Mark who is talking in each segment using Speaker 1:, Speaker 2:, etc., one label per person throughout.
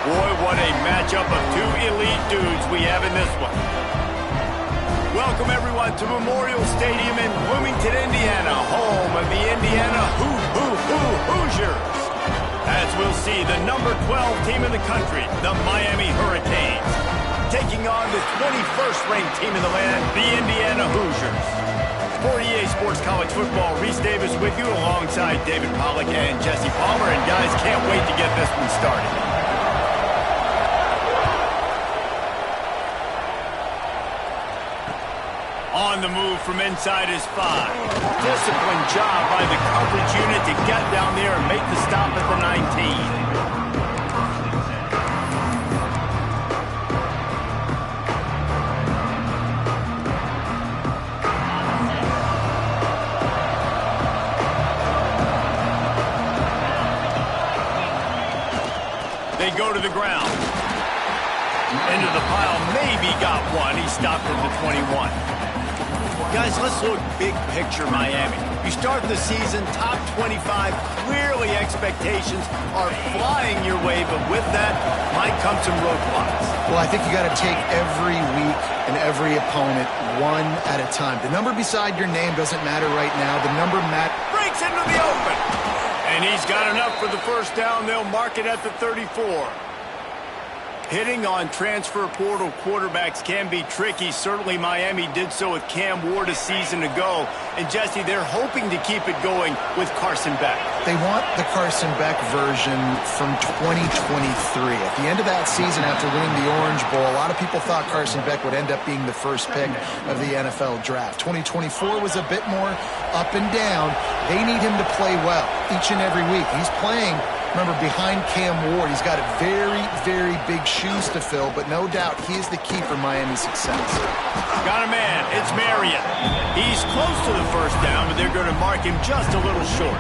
Speaker 1: Boy, what a matchup of two elite dudes we have in this one. Welcome, everyone, to Memorial Stadium in Bloomington, Indiana, home of the Indiana Hoosiers. As we'll see, the number 12 team in the country, the Miami Hurricanes, taking on the 21st ranked team in the land, the Indiana Hoosiers. For EA Sports College Football, Reese Davis with you alongside David Pollack and Jesse Palmer. And guys, can't wait to get this one started. On the move from inside his 5. Disciplined job by the coverage unit to get down there and make the stop at the 19. They go to the ground. Into the pile, maybe got one. He stopped at the 21. Guys, let's look big picture Miami. You start the season top 25. Clearly expectations are flying your way, but with that might come some roadblocks.
Speaker 2: Well, I think you got to take every week and every opponent one at a time. The number beside your name doesn't matter right now. The number
Speaker 1: breaks into the open. And he's got enough for the first down. They'll mark it at the 34. Hitting on transfer portal quarterbacks can be tricky. Certainly Miami did so with Cam Ward a season ago. And Jesse, they're hoping to keep it going with Carson Beck.
Speaker 2: They want the Carson Beck version from 2023. At the end of that season, after winning the Orange Bowl, a lot of people thought Carson Beck would end up being the first pick of the NFL draft. 2024 was a bit more up and down. They need him to play well each and every week. He's playing, remember, behind Cam Ward. He's got very, very big shoes to fill, but no doubt he is the key for Miami's success.
Speaker 1: Got a man. It's Marion. He's close to the first down, but they're going to mark him just a little short.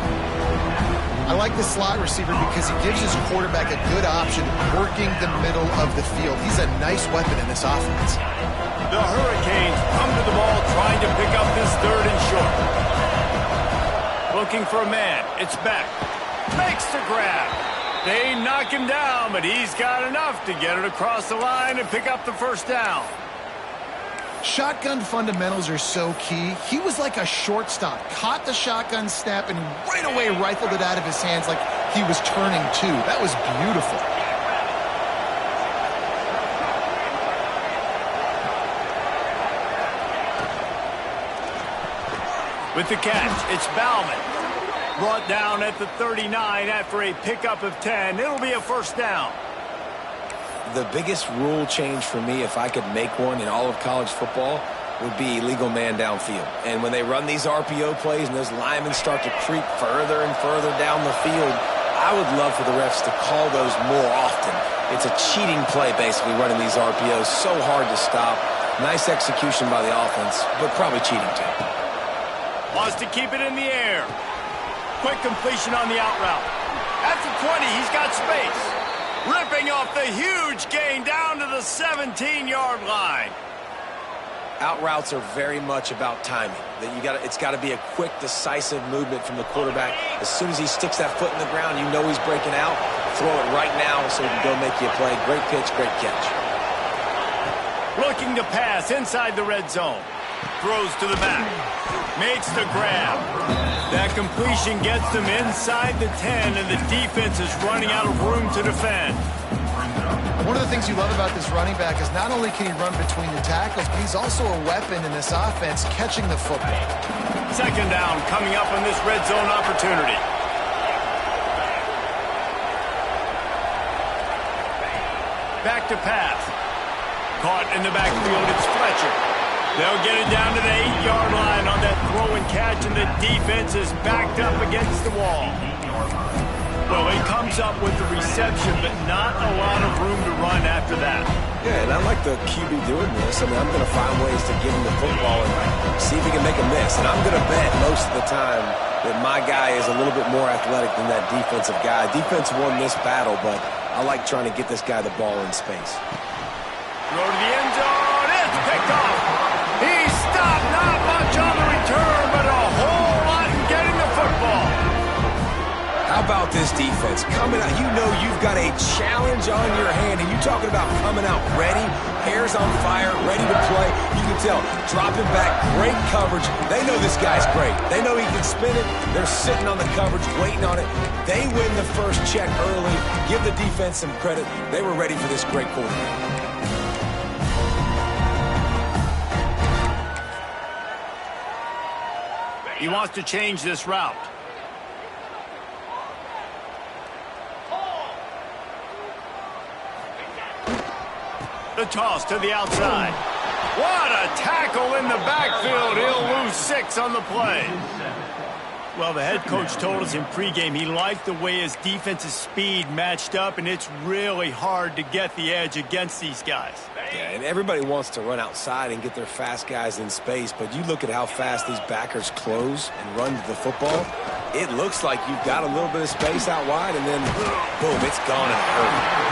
Speaker 2: I like the slot receiver because he gives his quarterback a good option working the middle of the field. He's a nice weapon in this offense.
Speaker 1: The Hurricanes come to the ball trying to pick up this third and short. Looking for a man. It's Beck. Makes the grab. They knock him down, but he's got enough to get it across the line and pick up the first down.
Speaker 2: Shotgun fundamentals are so key. He was like a shortstop. Caught the shotgun snap and right away rifled it out of his hands like he was turning two. That was beautiful.
Speaker 1: With the catch, it's Bauman. Brought down at the 39 after a pickup of 10. It'll be a first down.
Speaker 3: The biggest rule change for me, if I could make one in all of college football, would be illegal man downfield. And when they run these RPO plays and those linemen start to creep further and further down the field, I would love for the refs to call those more often. It's a cheating play, basically, running these RPOs. So hard to stop. Nice execution by the offense, but probably cheating too.
Speaker 1: Wants to keep it in the air. Quick completion on the out route. At the 20, he's got space. Ripping off the huge gain down to the 17-yard line.
Speaker 3: Out routes are very much about timing. It's got to be a quick, decisive movement from the quarterback. As soon as he sticks that foot in the ground, you know he's breaking out. Throw it right now so he can go make you a play. Great pitch, great catch.
Speaker 1: Looking to pass inside the red zone. Throws to the back. Makes the grab. That completion gets them inside the 10, and the defense is running out of room to defend.
Speaker 2: One of the things you love about this running back is not only can he run between the tackles, but he's also a weapon in this offense catching the football.
Speaker 1: Second down coming up on this red zone opportunity. Back to pass. Caught in the backfield, it's Fletcher. They'll get it down to the 8-yard line on that throw and catch, and the defense is backed up against the wall. Well, he comes up with the reception, but not a lot of room to run after that.
Speaker 3: Yeah, and I like the QB doing this. I mean, I'm going to find ways to give him the football and see if he can make a miss. And I'm going to bet most of the time that my guy is a little bit more athletic than that defensive guy. Defense won this battle, but I like trying to get this guy the ball in space.
Speaker 1: Throw to the end zone. It's picked off. He stopped, not much on the return, but a whole lot in getting the football.
Speaker 3: How about this defense coming out. You know you've got a challenge on your hand, and you're talking about coming out ready, hairs on fire, ready to play. You can tell, dropping back, great coverage. They know this guy's great. They know he can spin it. They're sitting on the coverage, waiting on it. They win the first check early. Give the defense some credit. They were ready for this great quarterback.
Speaker 1: He wants to change this route. The toss to the outside. What a tackle in the backfield. He'll lose 6 on the play. Well, the head coach told us in pregame he liked the way his defense's speed matched up, and it's really hard to get the edge against these guys.
Speaker 3: Yeah, and everybody wants to run outside and get their fast guys in space, but you look at how fast these backers close and run to the football. It looks like you've got a little bit of space out wide, and then, boom, it's gone in a hurry.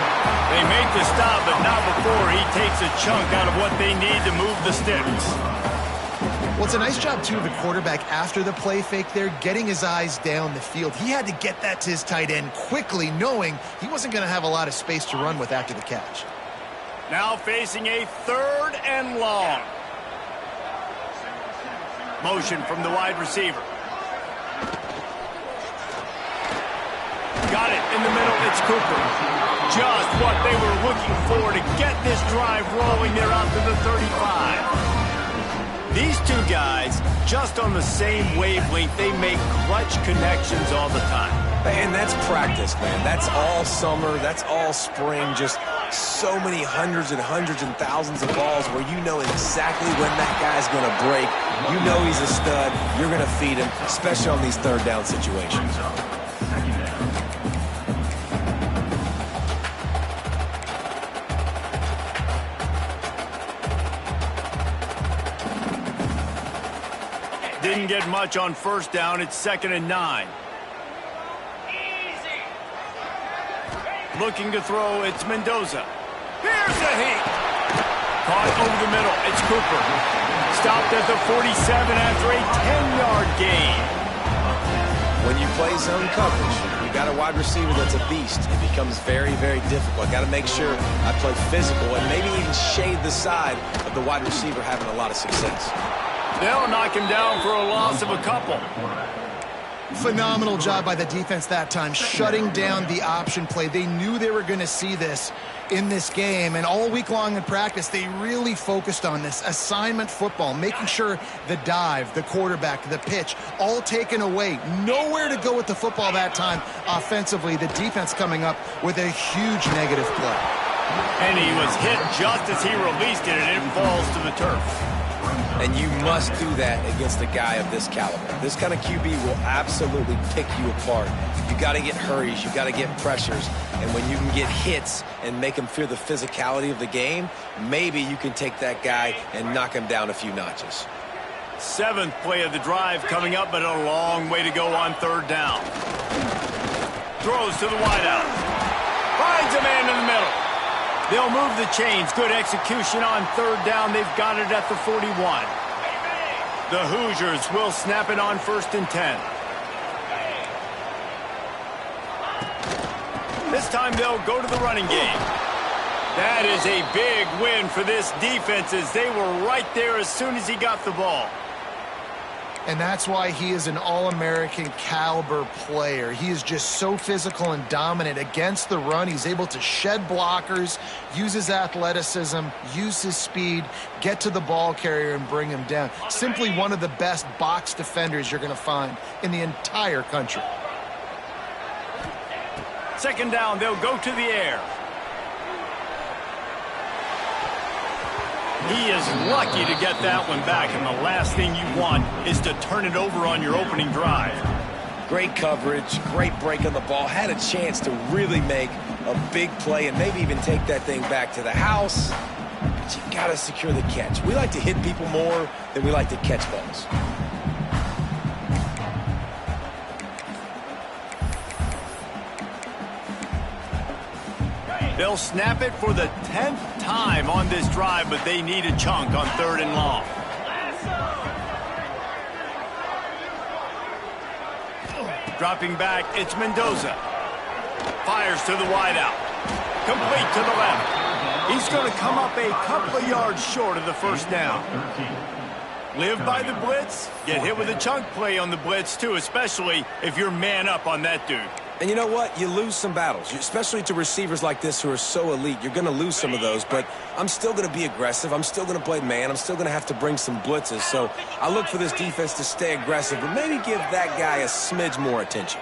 Speaker 1: They make the stop, but not before he takes a chunk out of what they need to move the sticks.
Speaker 2: Well, it's a nice job, too, of the quarterback after the play fake there, getting his eyes down the field. He had to get that to his tight end quickly, knowing he wasn't going to have a lot of space to run with after the catch.
Speaker 1: Now facing a 3rd and long. Motion from the wide receiver. Got it in the middle. It's Cooper. Just what they were looking for to get this drive rolling. They're out to the 35. These two guys, just on the same wavelength, they make clutch connections all the time.
Speaker 3: And that's practice, man. That's all summer. That's all spring. Just so many hundreds and thousands of balls where you know exactly when that guy's going to break. You know he's a stud. You're going to feed him, especially on these 3rd down situations.
Speaker 1: Didn't get much on 1st down. It's 2nd and 9. Looking to throw, it's Mendoza. Here's a heat. Caught over the middle. It's Cooper. Stopped at the 47 after a 10-yard gain.
Speaker 3: When you play zone coverage, you got a wide receiver that's a beast. It becomes very, very difficult. Got to make sure I play physical and maybe even shade the side of the wide receiver having a lot of success.
Speaker 1: They'll knock him down for a loss of a couple.
Speaker 2: Phenomenal job by the defense that time, shutting down the option play. They knew they were going to see this in this game, and all week long in practice, they really focused on this assignment football, making sure the dive, the quarterback, the pitch, all taken away. Nowhere to go with the football that time offensively. The defense coming up with a huge negative play.
Speaker 1: And he was hit just as he released it, and it falls to the turf.
Speaker 3: And you must do that against a guy of this caliber. This kind of QB will absolutely pick you apart. You got to get hurries. You got to get pressures. And when you can get hits and make him feel the physicality of the game, maybe you can take that guy and knock him down a few notches.
Speaker 1: 7th play of the drive coming up, but a long way to go on 3rd down. Throws to the wideout. Finds a man in the middle. They'll move the chains. Good execution on 3rd down. They've got it at the 41. The Hoosiers will snap it on 1st and 10. This time they'll go to the running game. That is a big win for this defense as they were right there as soon as he got the ball.
Speaker 2: And that's why he is an All-American caliber player. He is just so physical and dominant against the run. He's able to shed blockers, use his athleticism, use his speed, get to the ball carrier and bring him down. Simply one of the best box defenders you're going to find in the entire country.
Speaker 1: 2nd down, they'll go to the air. He is lucky to get that one back, and the last thing you want is to turn it over on your opening drive.
Speaker 3: Great coverage, great break on the ball. Had a chance to really make a big play and maybe even take that thing back to the house. But you got to secure the catch. We like to hit people more than we like to catch balls.
Speaker 1: They'll snap it for the 10th time on this drive, but they need a chunk on 3rd and long. Dropping back, it's Mendoza. Fires to the wideout. Complete to the left. He's going to come up a couple of yards short of the first down. Live by the blitz. Get hit with a chunk play on the blitz, too, especially if you're man up on that dude.
Speaker 3: And you know what? You lose some battles, especially to receivers like this who are so elite. You're going to lose some of those, but I'm still going to be aggressive. I'm still going to play man. I'm still going to have to bring some blitzes. So I look for this defense to stay aggressive, but maybe give that guy a smidge more attention.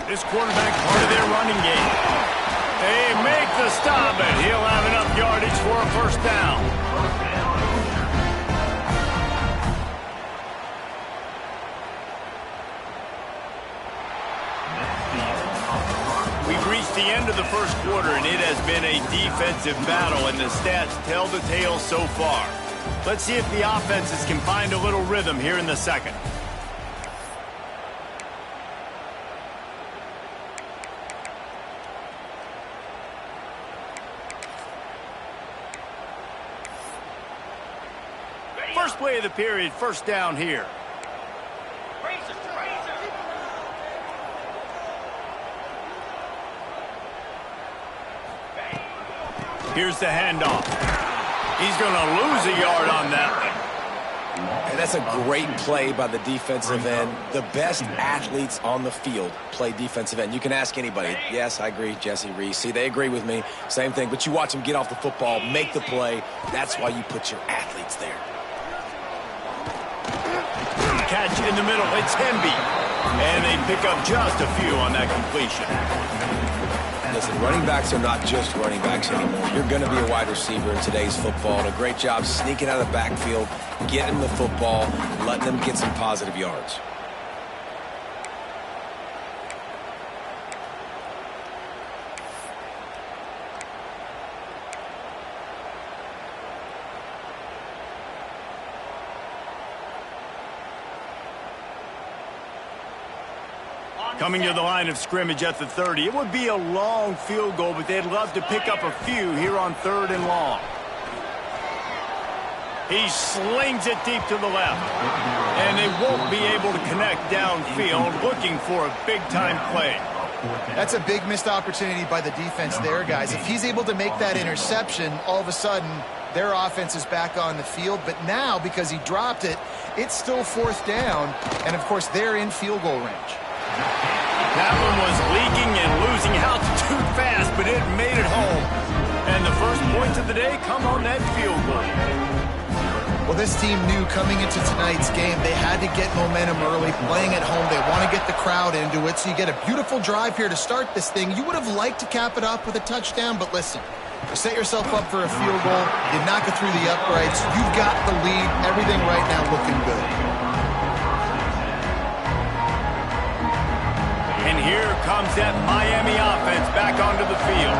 Speaker 1: This quarterback part of their running game. They make the stop, and he'll have enough yardage for a first down. We've reached the end of the first quarter, and it has been a defensive battle, and the stats tell the tale so far. Let's see if the offenses can find a little rhythm here in the second. First play of the period, first down here. Here's the handoff. He's going to lose a yard on that one.
Speaker 3: And that's a great play by the defensive end. The best athletes on the field play defensive end. You can ask anybody. Yes, I agree, Jesse Reese. See, they agree with me. Same thing. But you watch them get off the football, make the play. That's why you put your athletes there.
Speaker 1: Catch in the middle. It's Hemby. And they pick up just a few on that completion.
Speaker 3: Listen, running backs are not just running backs anymore. You're going to be a wide receiver in today's football. And a great job sneaking out of the backfield, getting the football, letting them get some positive yards.
Speaker 1: Coming to the line of scrimmage at the 30. It would be a long field goal, but they'd love to pick up a few here on 3rd and long. He slings it deep to the left. And they won't be able to connect downfield, looking for a big-time play.
Speaker 2: That's a big missed opportunity by the defense there, guys. If he's able to make that interception, all of a sudden, their offense is back on the field. But now, because he dropped it, it's still 4th down. And, of course, they're in field goal range.
Speaker 1: That one was leaking and losing altitude fast, but it made it home. And the first points of the day come on that field goal.
Speaker 2: Well, this team knew coming into tonight's game they had to get momentum early, playing at home. They want to get the crowd into it, so you get a beautiful drive here to start this thing. You would have liked to cap it off with a touchdown, but listen, you set yourself up for a field goal, you knock it through the uprights, you've got the lead, everything right now looking good.
Speaker 1: And here comes that Miami offense back onto the field.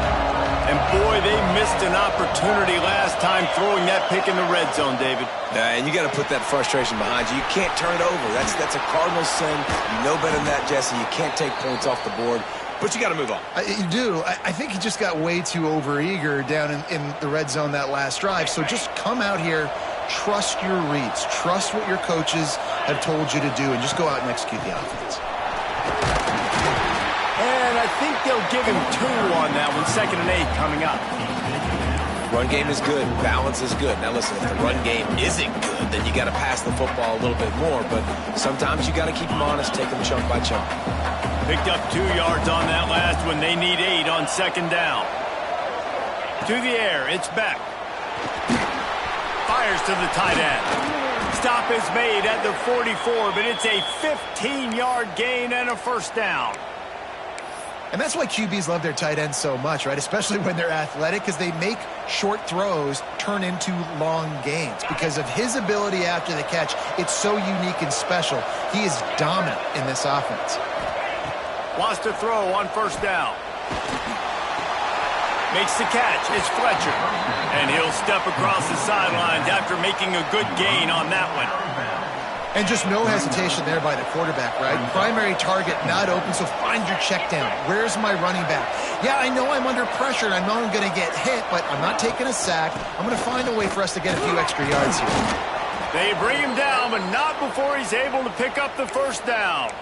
Speaker 1: And boy, they missed an opportunity last time throwing that pick in the red zone, David.
Speaker 3: And you got to put that frustration behind you. You can't turn it over. That's a Cardinal sin. You know better than that, Jesse. You can't take points off the board. But you got to move on.
Speaker 2: You do. I think he just got way too overeager down in the red zone that last drive. So just come out here, trust your reads, trust what your coaches have told you to do, and just go out and execute the offense.
Speaker 1: And I think they'll give him 2 on that one. 2nd and 8 coming up.
Speaker 3: Run game is good. Balance is good. Now listen, if the run game isn't good, then you got to pass the football a little bit more. But sometimes you got to keep them honest, take them chunk by chunk.
Speaker 1: Picked up 2 yards on that last one. They need 8 on 2nd down. To the air. It's Beck. Fires to the tight end. Stop is made at the 44, but it's a 15-yard gain and a first down.
Speaker 2: And that's why QBs love their tight ends so much, right? Especially when they're athletic, because they make short throws turn into long gains. Because of his ability after the catch, it's so unique and special. He is dominant in this offense.
Speaker 1: Wants to throw on first down. Makes the catch. It's Fletcher. And he'll step across the sidelines after making a good gain on that one.
Speaker 2: And just no hesitation there by the quarterback, right? Primary target not open, so find your check down. Where's my running back? Yeah, I know I'm under pressure, and I know I'm going to get hit, but I'm not taking a sack. I'm going to find a way for us to get a few extra yards here.
Speaker 1: They bring him down, but not before he's able to pick up the first down.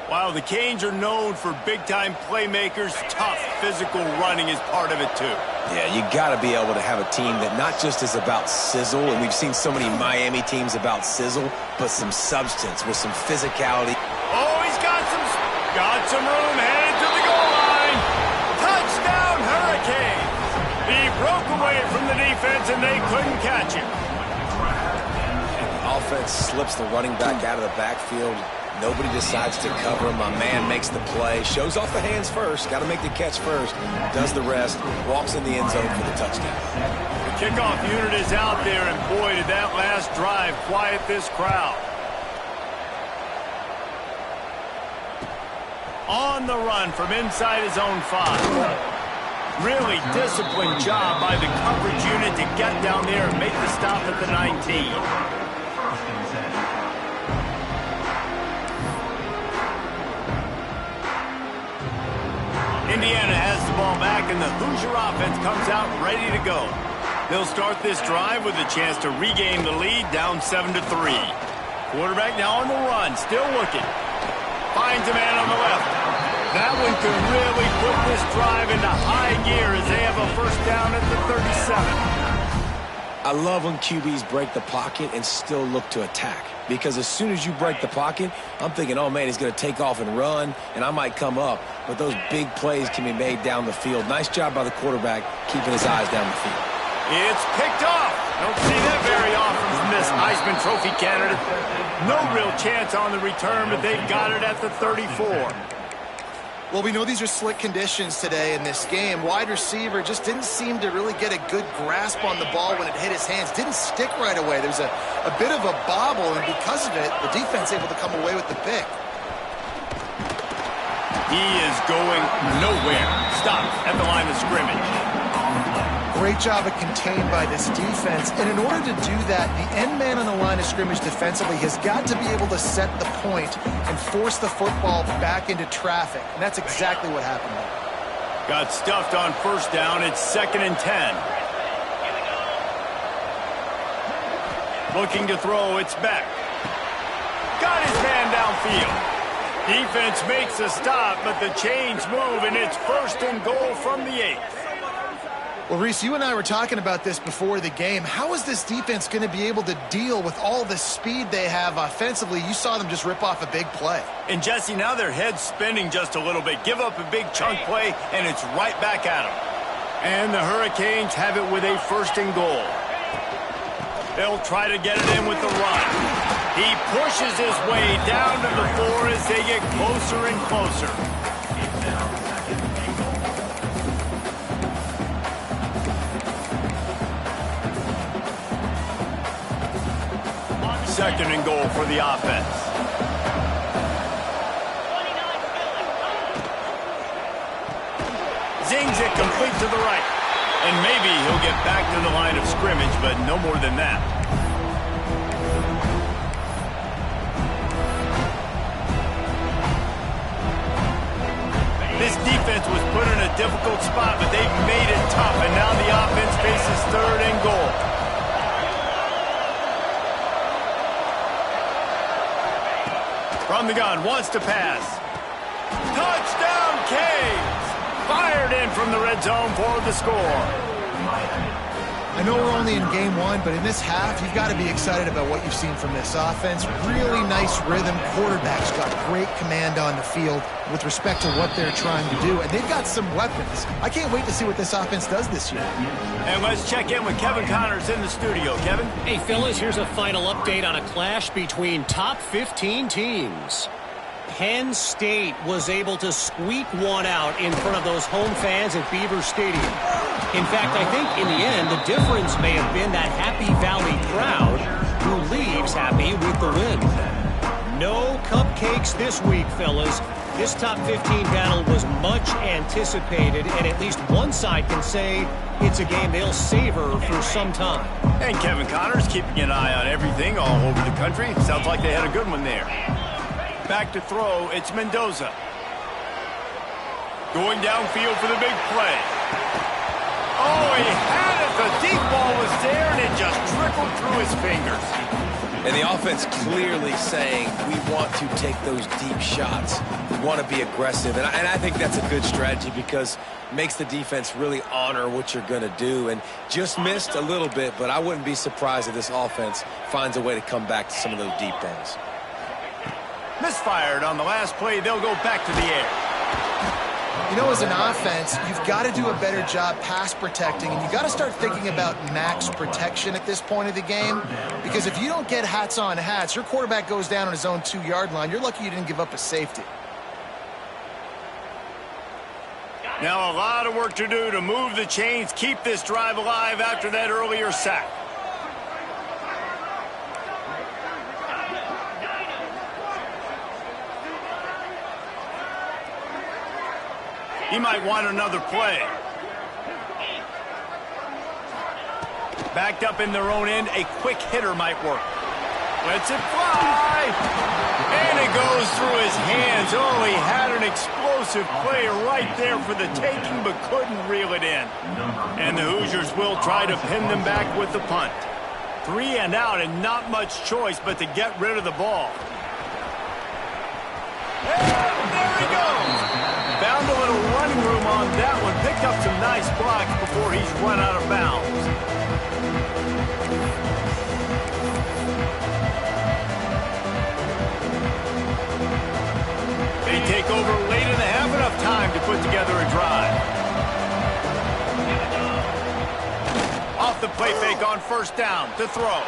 Speaker 1: Wow, the Canes are known for big-time playmakers. Tough physical running is part of it, too.
Speaker 3: Yeah, you got to be able to have a team that not just is about sizzle, and we've seen so many Miami teams about sizzle, but some substance with some physicality.
Speaker 1: Oh, he's got some room, headed to the goal line. Touchdown, Hurricanes. He broke away from the defense, and they couldn't catch him.
Speaker 3: And the offense slips the running back out of the backfield. Nobody decides to cover him. My man makes the play. Shows off the hands first. Got to make the catch first. Does the rest. Walks in the end zone for the touchdown.
Speaker 1: The kickoff unit is out there, and boy, did that last drive quiet this crowd. On the run from inside his own 5. Really disciplined job by the coverage unit to get down there and make the stop at the 19. Indiana has the ball back, and the Hoosier offense comes out ready to go. They'll start this drive with a chance to regain the lead, down 7-3. Quarterback now on the run, still looking. Finds a man on the left. That one could really put this drive into high gear as they have a first down at the 37.
Speaker 3: I love when QBs break the pocket and still look to attack. Because as soon as you break the pocket, I'm thinking, oh, man, he's going to take off and run, and I might come up. But those big plays can be made down the field. Nice job by the quarterback keeping his eyes down the field.
Speaker 1: It's picked off. Don't see that very often from this Heisman Trophy candidate. No real chance on the return, but they've got it at the 34.
Speaker 2: Well, we know these are slick conditions today in this game. Wide receiver just didn't seem to really get a good grasp on the ball when it hit his hands. Didn't stick right away. There's a bit of a bobble, and because of it, the defense able to come away with the pick.
Speaker 1: He is going nowhere. Stopped at the line of scrimmage.
Speaker 2: Great job of contained by this defense. And in order to do that, the end man on the line of scrimmage defensively has got to be able to set the point and force the football back into traffic. And that's exactly what happened there.
Speaker 1: Got stuffed on first down. It's 2nd and 10. Looking to throw. It's Beck. Got his man downfield. Defense makes a stop, but the chains move, and it's 1st and goal from the 8th.
Speaker 2: Well, Reese, you and I were talking about this before the game. How is this defense going to be able to deal with all the speed they have offensively? You saw them just rip off a big play.
Speaker 1: And, Jesse, now their head's spinning just a little bit. Give up a big chunk play, and it's right back at them. And the Hurricanes have it with a 1st and goal. They'll try to get it in with the run. He pushes his way down to the 4 as they get closer and closer. 2nd and goal for the offense. Zings it complete to the right. And maybe he'll get back to the line of scrimmage, but no more than that. This defense was put in a difficult spot, but they've made it tough, and now the offense faces 3rd and goal. From the gun, wants to pass. Touchdown, Canes! Fired in from the red zone for the score.
Speaker 2: I know we're only in game 1, but in this half, you've got to be excited about what you've seen from this offense. Really nice rhythm. Quarterback's got great command on the field with respect to what they're trying to do, and they've got some weapons. I can't wait to see what this offense does this year.
Speaker 1: And let's check in with Kevin Connors in the studio. Kevin?
Speaker 4: Hey, fellas, here's a final update on a clash between top 15 teams. Penn State was able to squeak one out in front of those home fans at Beaver Stadium. In fact, I think in the end, the difference may have been that Happy Valley crowd who leaves happy with the win. No cupcakes this week, fellas. This top 15 battle was much anticipated, and at least one side can say it's a game they'll savor for some time.
Speaker 1: And Kevin Connor's keeping an eye on everything all over the country. Sounds like they had a good one there. Back to throw, it's Mendoza. Going downfield for the big play. Oh, he had it. The deep ball was there, and it just trickled through his fingers.
Speaker 3: And the offense clearly saying, we want to take those deep shots. We want to be aggressive. And I think that's a good strategy because it makes the defense really honor what you're going to do. And just missed a little bit, but I wouldn't be surprised if this offense finds a way to come back to some of those deep balls.
Speaker 1: Misfired on the last play. They'll go back to the air.
Speaker 2: You know, as an offense, you've got to do a better job pass protecting, and you got to start thinking about max protection at this point of the game, because if you don't get hats on hats, your quarterback goes down on his own 2-yard line. You're lucky you didn't give up a safety.
Speaker 1: Now a lot of work to do to move the chains, keep this drive alive after that earlier sack. He might want another play. Backed up in their own end, a quick hitter might work. Lets it fly. And it goes through his hands. Oh, he had an explosive play right there for the taking, but couldn't reel it in. And the Hoosiers will try to pin them back with the punt. 3 and out, and not much choice but to get rid of the ball. And there he goes. Found a little running room on that one. Picked up some nice blocks before he's run out of bounds. They take over late in the half, enough time to put together a drive. Off the play fake on first down to throw.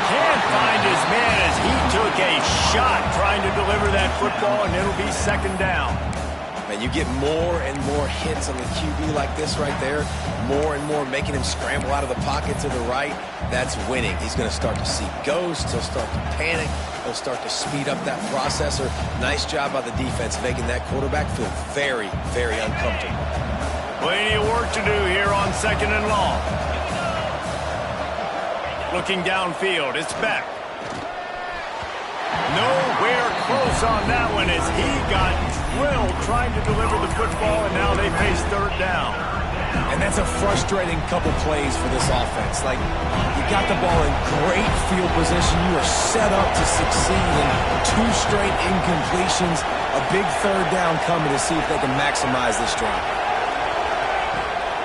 Speaker 1: Can't find his man as he took a shot trying to deliver that football, and it'll be second down.
Speaker 3: Man, you get more and more hits on the QB like this right there, more and more making him scramble out of the pocket to the right. That's winning. He's going to start to see ghosts. He'll start to panic. He'll start to speed up that processor. Nice job by the defense making that quarterback feel very, very uncomfortable.
Speaker 1: Plenty of work to do here on second and long. Looking downfield, it's back. Nowhere close on that one as he got drilled trying to deliver the football, and now they face third down.
Speaker 3: And that's a frustrating couple plays for this offense. Like, you got the ball in great field position. You are set up to succeed in 2 straight incompletions. A big third down coming to see if they can maximize this drive.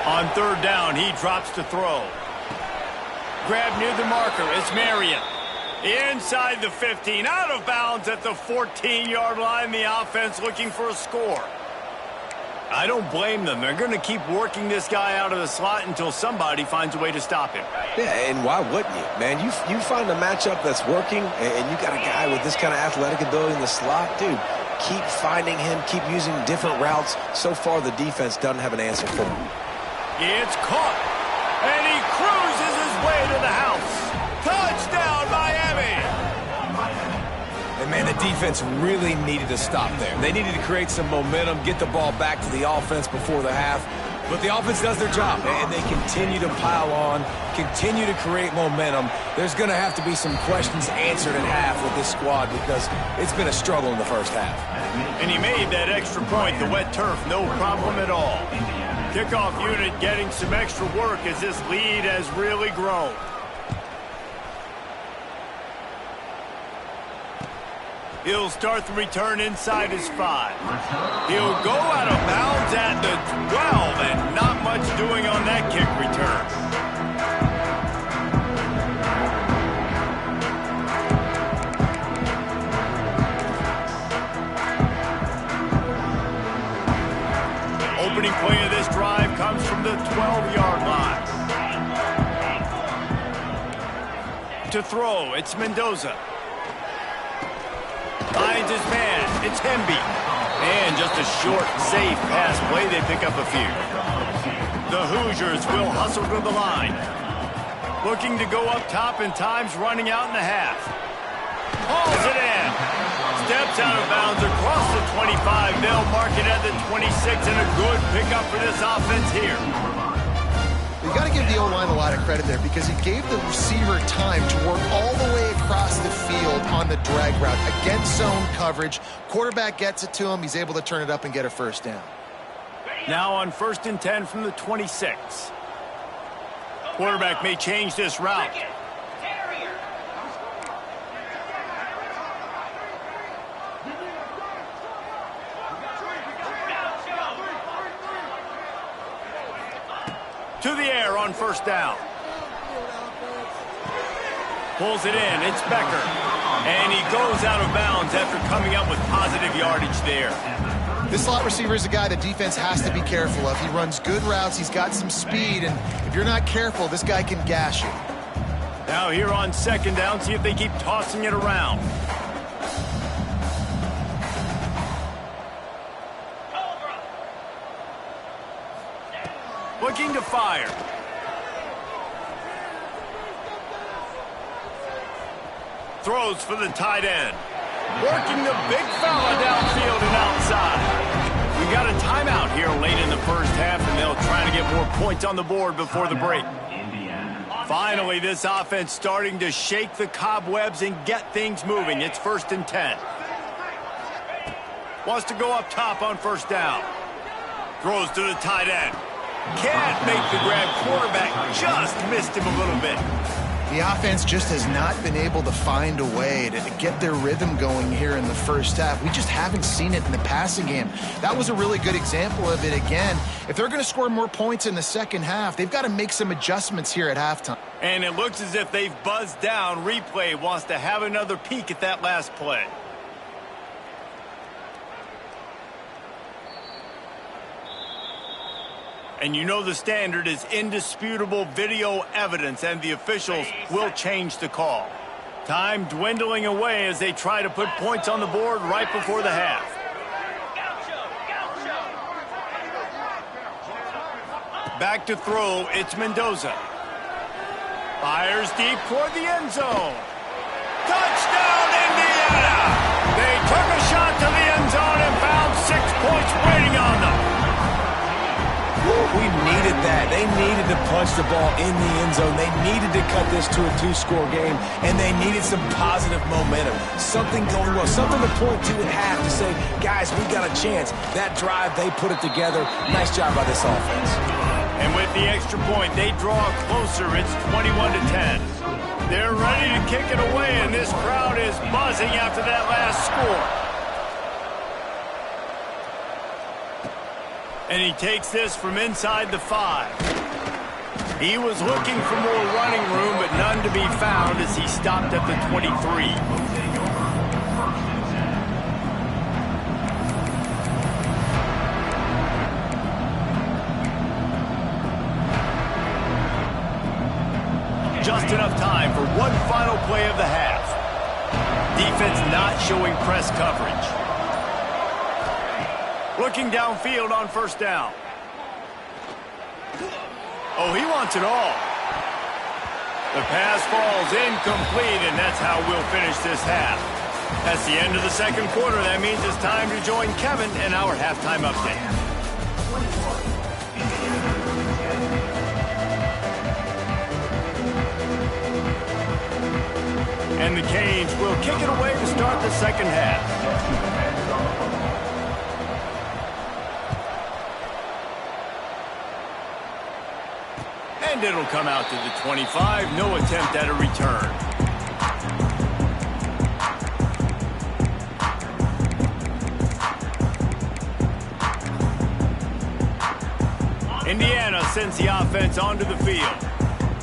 Speaker 1: On third down, he drops to throw. Grab near the marker. It's Marion. Inside the 15. Out of bounds at the 14-yard line. The offense looking for a score. I don't blame them. They're going to keep working this guy out of the slot until somebody finds a way to stop him.
Speaker 3: Yeah, and why wouldn't you? Man, you find a matchup that's working, and you got a guy with this kind of athletic ability in the slot. Dude, keep finding him. Keep using different routes. So far, the defense doesn't have an answer for him.
Speaker 1: It's caught. And he cruises his way to the house. Touchdown, Miami!
Speaker 3: And, man, the defense really needed to stop there. They needed to create some momentum, get the ball back to the offense before the half. But the offense does their job, and they continue to pile on, continue to create momentum. There's going to have to be some questions answered at half with this squad because it's been a struggle in the first half.
Speaker 1: And he made that extra point, the wet turf, no problem at all. Kickoff unit getting some extra work as this lead has really grown. He'll start the return inside his 5. He'll go out of bounds at the 12, and not much doing on that kick return. Opening play of this drive comes from the 12-yard line. To throw, it's Mendoza. Finds his man, it's Hemby. And just a short, safe pass play, they pick up a few. The Hoosiers will hustle to the line. Looking to go up top, and time's running out in the half. Hauls it in. steps out of bounds across the 25. They'll mark it at the 26, and a good pickup for this offense here.
Speaker 2: You got to give the O-line a lot of credit there because he gave the receiver time to work all the way across the field on the drag route against zone coverage. Quarterback gets it to him. He's able to turn it up and get a first down.
Speaker 1: Now on 1st and 10 from the 26. Quarterback may change this route. To the air on 1st down. Pulls it in. It's Becker. And he goes out of bounds after coming up with positive yardage there.
Speaker 2: This slot receiver is a guy the defense has to be careful of. He runs good routes. He's got some speed. And if you're not careful, this guy can gash you.
Speaker 1: Now here on 2nd down, see if they keep tossing it around. Looking to fire. Throws for the tight end. Working the big fella downfield and outside. We got a timeout here late in the 1st half, and they'll try to get more points on the board before the break. Finally, this offense starting to shake the cobwebs and get things moving. It's 1st and 10. Wants to go up top on 1st down. Throws to the tight end. Can't make the grab. Quarterback just missed him a little bit.
Speaker 2: The offense just has not been able to find a way to get their rhythm going here in the 1st half. We just haven't seen it in the passing game. That was a really good example of it again. If they're going to score more points in the 2nd half, they've got to make some adjustments here at halftime.
Speaker 1: And it looks as if they've buzzed down. Replay wants to have another peek at that last play. And you know the standard is indisputable video evidence, and the officials will change the call. Time dwindling away as they try to put points on the board right before the half. Back to throw, it's Mendoza. Fires deep toward the end zone. Touchdown, Indiana! They took a shot to the end zone and found 6 points waiting on them.
Speaker 3: We needed that. They needed to punch the ball in the end zone. They needed to cut this to a 2-score game, and they needed some positive momentum. Something going well, something to point to at half to say, guys, we got a chance. That drive, they put it together. Nice job by this offense.
Speaker 1: And with the extra point, they draw closer. It's 21-10. They're ready to kick it away, and this crowd is buzzing after that last score. And he takes this from inside the 5. He was looking for more running room, but none to be found as he stopped at the 23. Just enough time for one final play of the half. Defense not showing press coverage. Looking downfield on 1st down. Oh, he wants it all. The pass falls incomplete, and that's how we'll finish this half. That's the end of the 2nd quarter. That means it's time to join Kevin in our halftime update. And the Canes will kick it away to start the 2nd half. And it'll come out to the 25. No attempt at a return. Indiana sends the offense onto the field.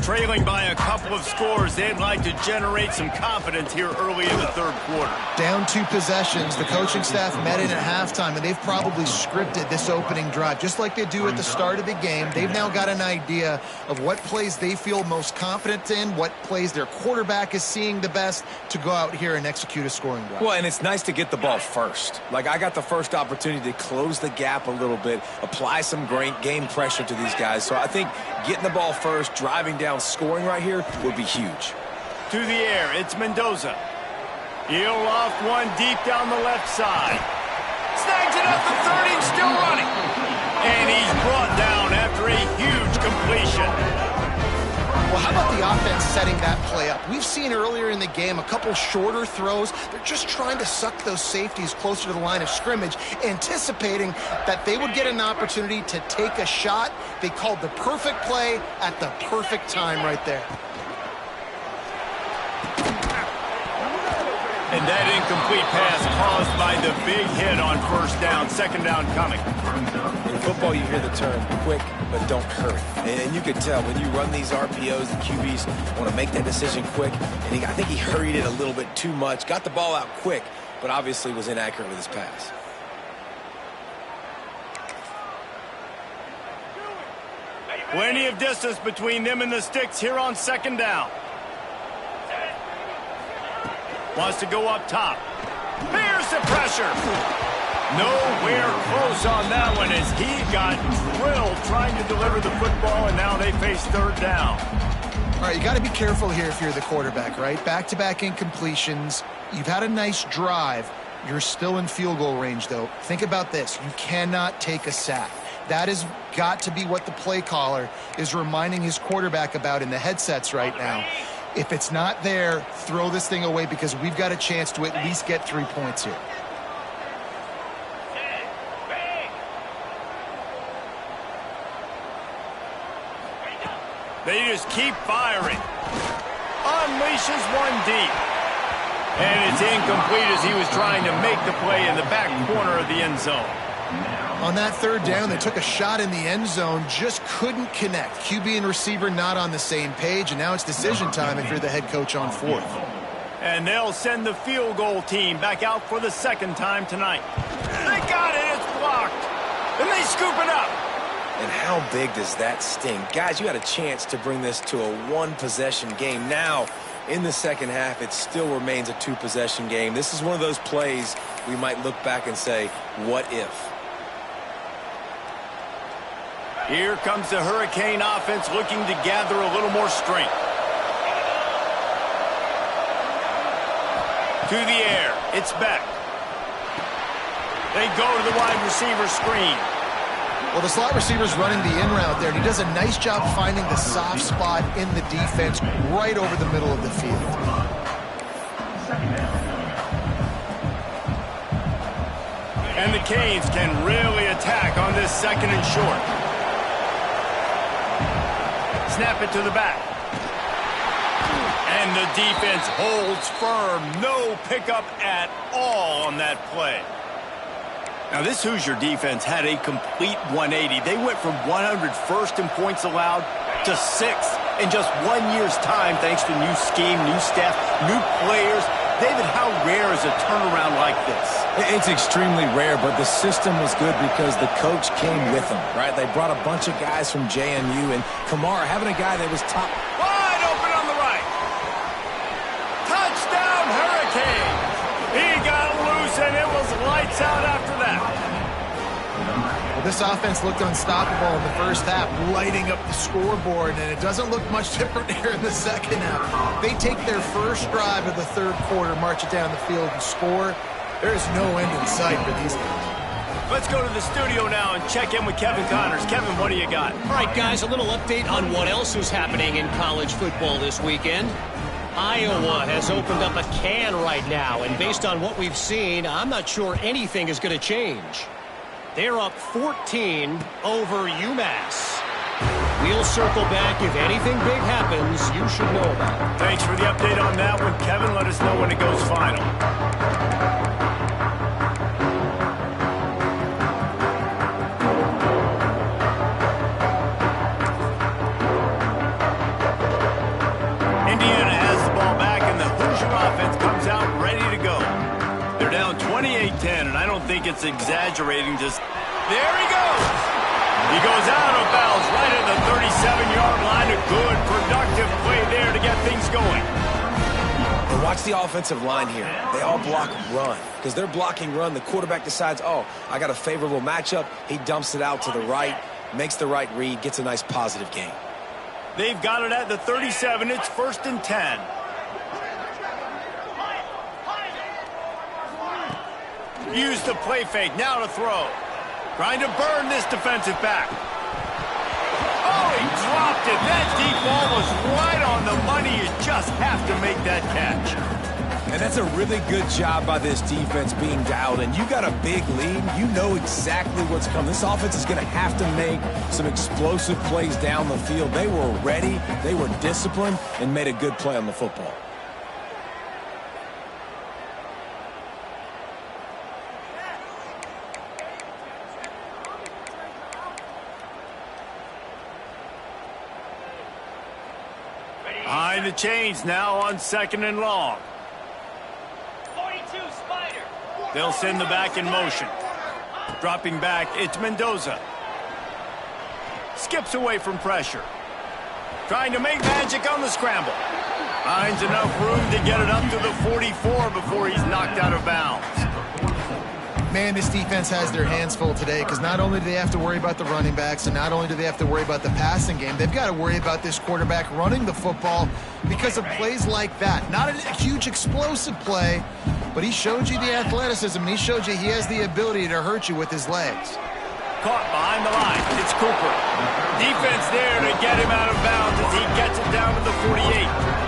Speaker 1: Trailing by a couple of scores, they'd like to generate some confidence here early in the 3rd quarter.
Speaker 2: Down 2 possessions. The coaching staff met in at halftime, and they've probably scripted this opening drive. Just like they do at the start of the game, they've now got an idea of what plays they feel most confident in, what plays their quarterback is seeing the best to go out here and execute a scoring drive.
Speaker 3: Well, and it's nice to get the ball first. Like, I got the first opportunity to close the gap a little bit, apply some great game pressure to these guys. So I think getting the ball first, driving down, scoring right here would be huge.
Speaker 1: To the air, it's Mendoza. He'll loft one deep down the left side. Snags it up the 30 and still running. And he's brought down after a huge completion.
Speaker 2: Well, how about the offense setting that play up? We've seen earlier in the game a couple shorter throws. They're just trying to suck those safeties closer to the line of scrimmage, anticipating that they would get an opportunity to take a shot. They called the perfect play at the perfect time right there.
Speaker 1: And that incomplete pass caused by the big hit on first down. Second down coming.
Speaker 3: In football, you hear the term quick, but don't hurry. And you can tell when you run these RPOs, the QBs want to make that decision quick. And I think he hurried it a little bit too much. Got the ball out quick, but obviously was inaccurate with his pass.
Speaker 1: Plenty of distance between them and the sticks here on second down. Wants to go up top. Here's the pressure. Nowhere close on that one as he got drilled trying to deliver the football, and now they face third down.
Speaker 2: All right, you got to be careful here if you're the quarterback, right? Back-to-back incompletions. You've had a nice drive. You're still in field goal range, though. Think about this. You cannot take a sack. That has got to be what the play caller is reminding his quarterback about in the headsets right now. If it's not there, throw this thing away because we've got a chance to at least get 3 points here.
Speaker 1: They just keep firing. Unleashes one deep. And it's incomplete as he was trying to make the play in the back corner of the end zone.
Speaker 2: On that third down, they took a shot in the end zone, just couldn't connect. QB and receiver not on the same page, and now it's decision time if you're the head coach on fourth.
Speaker 1: And they'll send the field goal team back out for the second time tonight. They got it, it's blocked. And they scoop it up.
Speaker 3: And how big does that sting? Guys, you had a chance to bring this to a one-possession game. Now, in the second half, it still remains a two-possession game. This is one of those plays we might look back and say, what if?
Speaker 1: Here comes the Hurricane offense looking to gather a little more strength. To the air, it's Beck. They go to the wide receiver screen.
Speaker 2: Well, the slot receiver's running the in route there, and he does a nice job finding the soft spot in the defense right over the middle of the field.
Speaker 1: And the Canes can really attack on this second and short. Snap it to the back. And the defense holds firm. No pickup at all on that play. Now, this Hoosier defense had a complete 180. They went from 101st in points allowed to 6th in just 1 year's time, thanks to new scheme, new staff, new players. David, how rare is a turnaround like this?
Speaker 3: It's extremely rare, but the system was good because the coach came with them, right? They brought a bunch of guys from JMU, and Kamara, having a guy that was top.
Speaker 1: Wide open on the right. Touchdown, Hurricane. He got loose, and it was lights out after that.
Speaker 2: Well, this offense looked unstoppable in the first half, lighting up the scoreboard, and it doesn't look much different here in the second half. They take their first drive of the third quarter, march it down the field, and score. There's no end in sight for these guys.
Speaker 1: Let's go to the studio now and check in with Kevin Connors. Kevin, what do you got?
Speaker 4: All right, guys, a little update on what else is happening in college football this weekend. Iowa has opened up a can right now, and based on what we've seen, I'm not sure anything is going to change. They're up 14 over UMass. We'll circle back. If anything big happens, you should know about it.
Speaker 1: Thanks for the update on that one, Kevin. Let us know when it goes final. Indiana has the ball back, and the Hoosier offense comes out ready to go. They're down 28-10, and I don't think it's exaggerating. Just there he goes. He goes out of bounds right at the 37-yard line. A good, productive play there to get things going.
Speaker 3: But watch the offensive line here. They all block run. Because they're blocking run, the quarterback decides, oh, I got a favorable matchup. He dumps it out to the right, makes the right read, gets a nice positive gain.
Speaker 1: They've got it at the 37. It's 1st and 10. Use the play fake. Now to throw. Trying to burn this defensive back. Oh, he dropped it. That deep ball was right on the money. You just have to make that catch.
Speaker 3: And that's a really good job by this defense being dialed in. You got a big lead. You know exactly what's coming. This offense is going to have to make some explosive plays down the field. They were ready, they were disciplined, and made a good play on the football.
Speaker 1: Behind the chains now on 2nd and long. They'll send the back in motion. Dropping back, it's Mendoza. Skips away from pressure. Trying to make magic on the scramble. Finds enough room to get it up to the 44 before he's knocked out of bounds.
Speaker 2: Man, this defense has their hands full today because not only do they have to worry about the running backs and not only do they have to worry about the passing game, they've got to worry about this quarterback running the football because of plays like that. Not a huge explosive play, but he showed you the athleticism, and he showed you he has the ability to hurt you with his legs.
Speaker 1: Caught behind the line. It's Cooper. Defense there to get him out of bounds as he gets it down to the 48.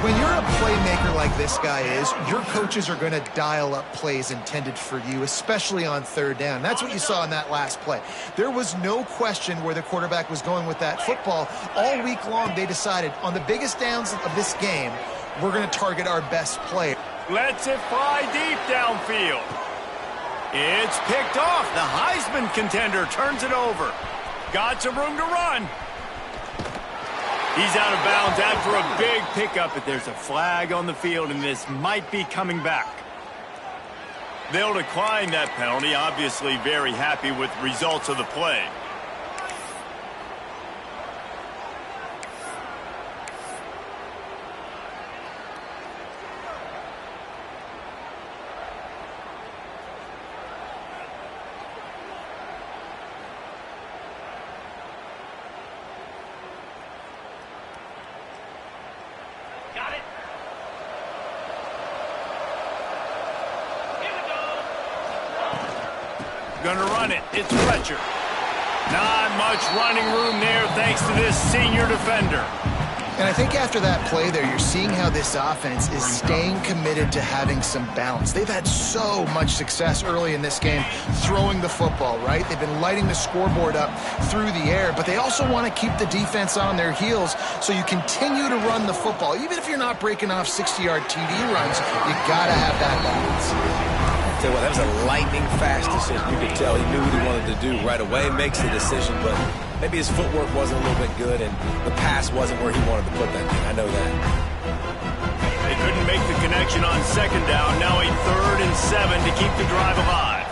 Speaker 2: When you're a playmaker like this guy is, your coaches are going to dial up plays intended for you, especially on 3rd down. That's what you saw in that last play. There was no question where the quarterback was going with that football. All week long, they decided on the biggest downs of this game, we're going to target our best player.
Speaker 1: Lets it fly deep downfield. It's picked off. The Heisman contender turns it over. Got some room to run. He's out of bounds after a big pickup, but there's a flag on the field, and this might be coming back. They'll decline that penalty, obviously very happy with the results of the play. Gonna run it. It's Fletcher. Not much running room there thanks to this senior defender.
Speaker 2: And I think after that play there, you're seeing how this offense is staying committed to having some balance. They've had so much success early in this game throwing the football, right? They've been lighting the scoreboard up through the air, but they also want to keep the defense on their heels so you continue to run the football. Even if you're not breaking off 60-yard TD runs, you got to have that balance.
Speaker 3: Tell you what, that was a lightning-fast decision. You could tell he knew what he wanted to do right away, makes the decision, but maybe his footwork wasn't a little bit good, and the pass wasn't where he wanted to put that thing. I know that.
Speaker 1: They couldn't make the connection on 2nd down. Now a 3rd and 7 to keep the drive alive.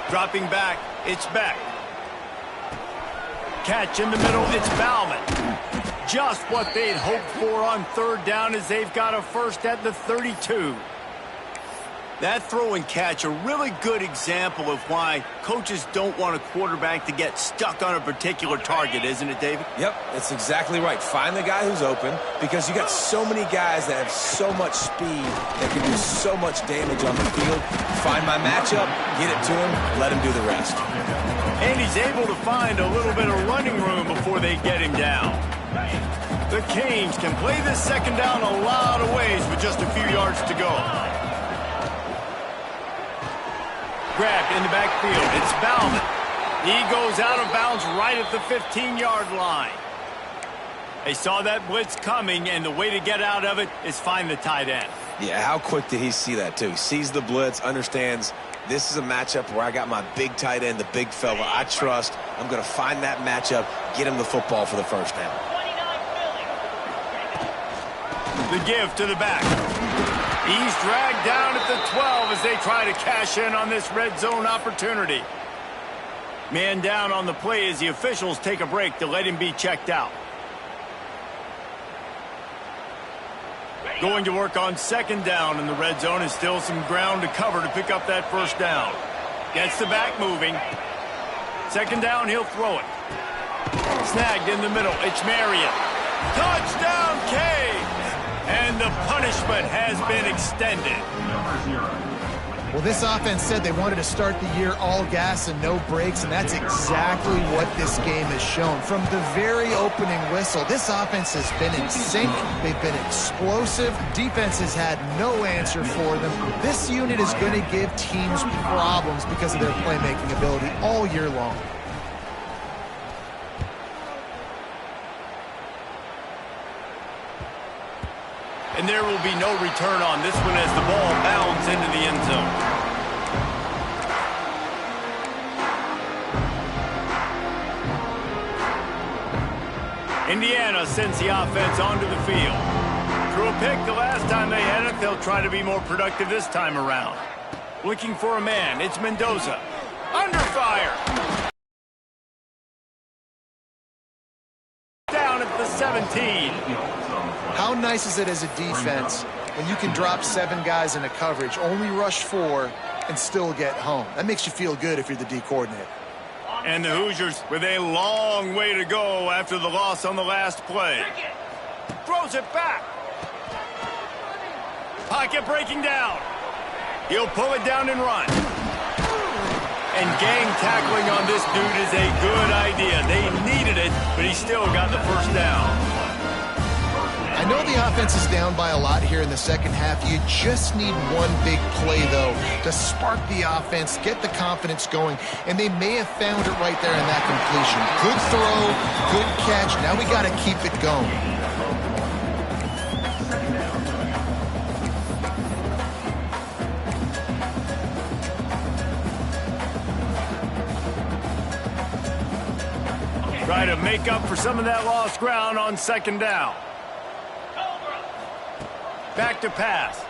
Speaker 1: Dropping back, it's Beck. Catch in the middle, it's Bauman. Just what they'd hoped for on 3rd down as they've got a first at the 32. That throw and catch, a really good example of why coaches don't want a quarterback to get stuck on a particular target, isn't it, David?
Speaker 3: Yep, that's exactly right. Find the guy who's open because you got so many guys that have so much speed that can do so much damage on the field. Find my matchup, get it to him, let him do the rest.
Speaker 1: And he's able to find a little bit of running room before they get him down. The Canes can play this 2nd down a lot of ways with just a few yards to go. Grabbed in the backfield. It's Bauman. He goes out of bounds right at the 15-yard line. They saw that blitz coming, and the way to get out of it is find the tight end.
Speaker 3: Yeah, how quick did he see that, too? He sees the blitz, understands this is a matchup where I got my big tight end, the big fella I trust. I'm going to find that matchup, get him the football for the first down.
Speaker 1: The give to the back. He's dragged down at the 12 as they try to cash in on this red zone opportunity. Man down on the play as the officials take a break to let him be checked out. Going to work on 2nd down in the red zone, and still some ground to cover to pick up that first down. Gets the back moving. 2nd down, he'll throw it. Snagged in the middle. It's Marion. Touchdown, K! And the punishment has been extended.
Speaker 2: Well, this offense said they wanted to start the year all gas and no brakes, and that's exactly what this game has shown. From the very opening whistle, this offense has been in sync. They've been explosive. Defense has had no answer for them. This unit is going to give teams problems because of their playmaking ability all year long.
Speaker 1: And there will be no return on this one as the ball bounds into the end zone. Indiana sends the offense onto the field. Threw a pick the last time they had it. They'll try to be more productive this time around. Looking for a man. It's Mendoza. Under fire. Down at the 17.
Speaker 2: How nice is it as a defense when you can drop 7 guys into coverage, only rush 4, and still get home? That makes you feel good if you're the D coordinator.
Speaker 1: And the Hoosiers with a long way to go after the loss on the last play. Throws it back. Pocket breaking down. He'll pull it down and run. And gang tackling on this dude is a good idea. They needed it, but he still got the first down.
Speaker 2: I know the offense is down by a lot here in the second half. You just need one big play, though, to spark the offense, get the confidence going, and they may have found it right there in that completion. Good throw, good catch. Now we got to keep it going.
Speaker 1: Try to make up for some of that lost ground on second down. Back to pass.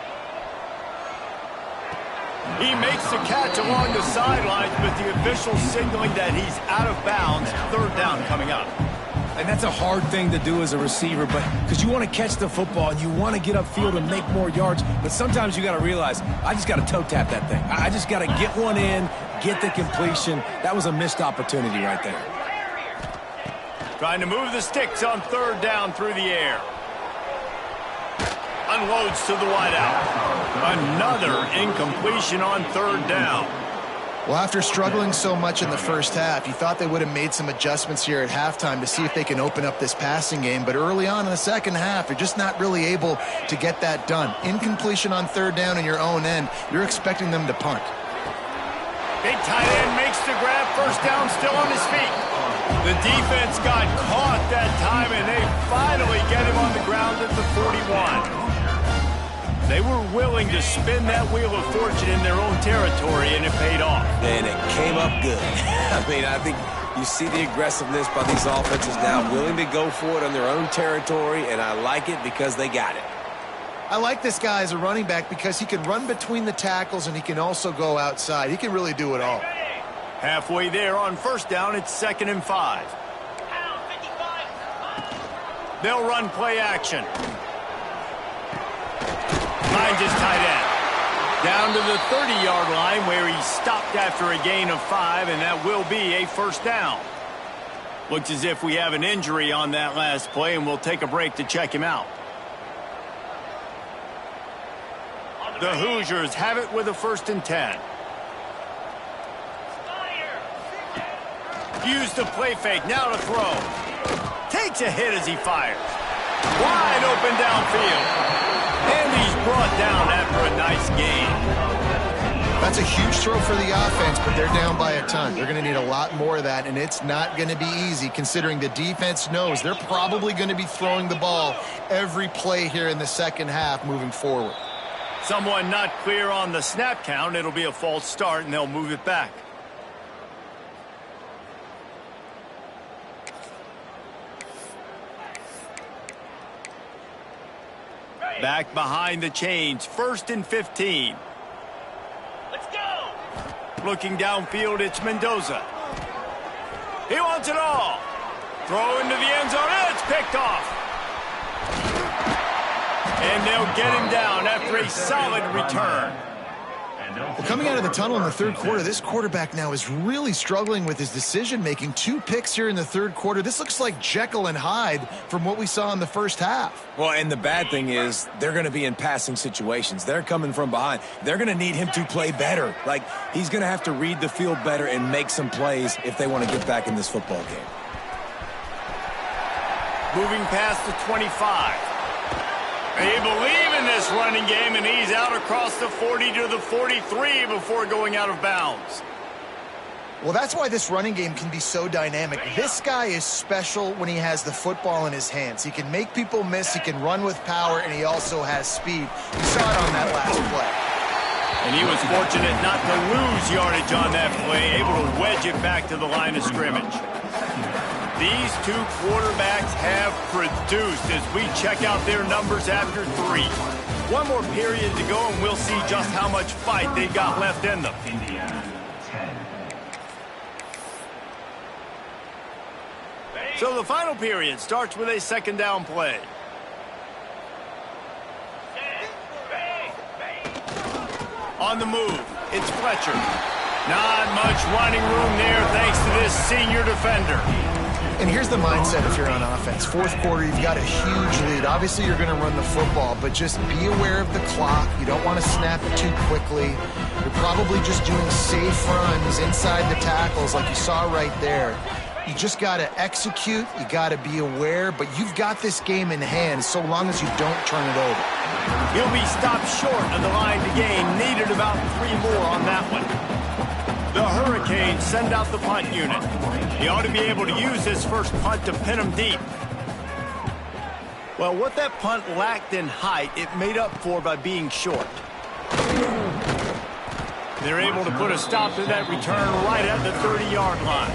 Speaker 1: He makes the catch along the sidelines, but the official signaling that he's out of bounds. Third down coming up.
Speaker 3: And that's a hard thing to do as a receiver, but because you want to catch the football and you want to get upfield and make more yards, but sometimes you got to realize, I just got to toe tap that thing. I just got to get one in, get the completion. That was a missed opportunity right there.
Speaker 1: Trying to move the sticks on third down through the air. Unloads to the wideout. Another incompletion on third down.
Speaker 2: Well, after struggling so much in the first half, you thought they would have made some adjustments here at halftime to see if they can open up this passing game. But early on in the second half, they're just not really able to get that done. Incompletion on third down in your own end, you're expecting them to punt.
Speaker 1: Big tight end makes the grab. First down, still on his feet. The defense got caught that time, and they finally get him on the ground at the 41. They were willing to spin that wheel of fortune in their own territory, and it paid off.
Speaker 3: And it came up good. I mean, I think you see the aggressiveness by these offenses now, willing to go for it on their own territory, and I like it because they got it.
Speaker 2: I like this guy as a running back because he can run between the tackles and he can also go outside. He can really do it all.
Speaker 1: Halfway there on first down, it's 2nd and 5. They'll run play action. Finds his tight end. Down to the 30-yard line where he stopped after a gain of 5, and that will be a first down. Looks as if we have an injury on that last play, and we'll take a break to check him out. The Hoosiers have it with a 1st and 10. Use the play fake, now to throw. Takes a hit as he fires. Wide open downfield. And he's brought down after a nice gain.
Speaker 2: That's a huge throw for the offense, but they're down by a ton. They're going to need a lot more of that, and it's not going to be easy considering the defense knows they're probably going to be throwing the ball every play here in the second half moving forward.
Speaker 1: Someone not clear on the snap count. It'll be a false start, and they'll move it back. Back behind the chains, 1st and 15. Let's go! Looking downfield, it's Mendoza. He wants it all. Throw into the end zone, and it's picked off. And they'll get him down after a solid return.
Speaker 2: Well, coming out of the tunnel in the third quarter, this quarterback now is really struggling with his decision-making. 2 picks here in the third quarter. This looks like Jekyll and Hyde from what we saw in the first half.
Speaker 3: Well, and the bad thing is they're going to be in passing situations. They're coming from behind. They're going to need him to play better. Like, he's going to have to read the field better and make some plays if they want to get back in this football game.
Speaker 1: Moving past the 25. They believe in this running game, and he's out across the 40 to the 43 before going out of bounds.
Speaker 2: Well, that's why this running game can be so dynamic. This guy is special when he has the football in his hands. He can make people miss, he can run with power, and he also has speed. You saw it on that last play.
Speaker 1: And he was fortunate not to lose yardage on that play, able to wedge it back to the line of scrimmage. These 2 quarterbacks have produced as we check out their numbers after 3. 1 more period to go, and we'll see just how much fight they got left in them. So the final period starts with a 2nd down play. On the move, it's Fletcher. Not much running room there thanks to this senior defender.
Speaker 2: And here's the mindset if you're on offense. Fourth quarter, you've got a huge lead. Obviously, you're going to run the football, but just be aware of the clock. You don't want to snap it too quickly. You're probably just doing safe runs inside the tackles like you saw right there. You just got to execute. You got to be aware, but you've got this game in hand so long as you don't turn it over.
Speaker 1: He'll be stopped short of the line to gain. Needed about 3 more on that one. The Hurricanes send out the punt unit. He ought to be able to use his first punt to pin him deep. Well, what that punt lacked in height, it made up for by being short. They're able to put a stop to that return right at the 30-yard line.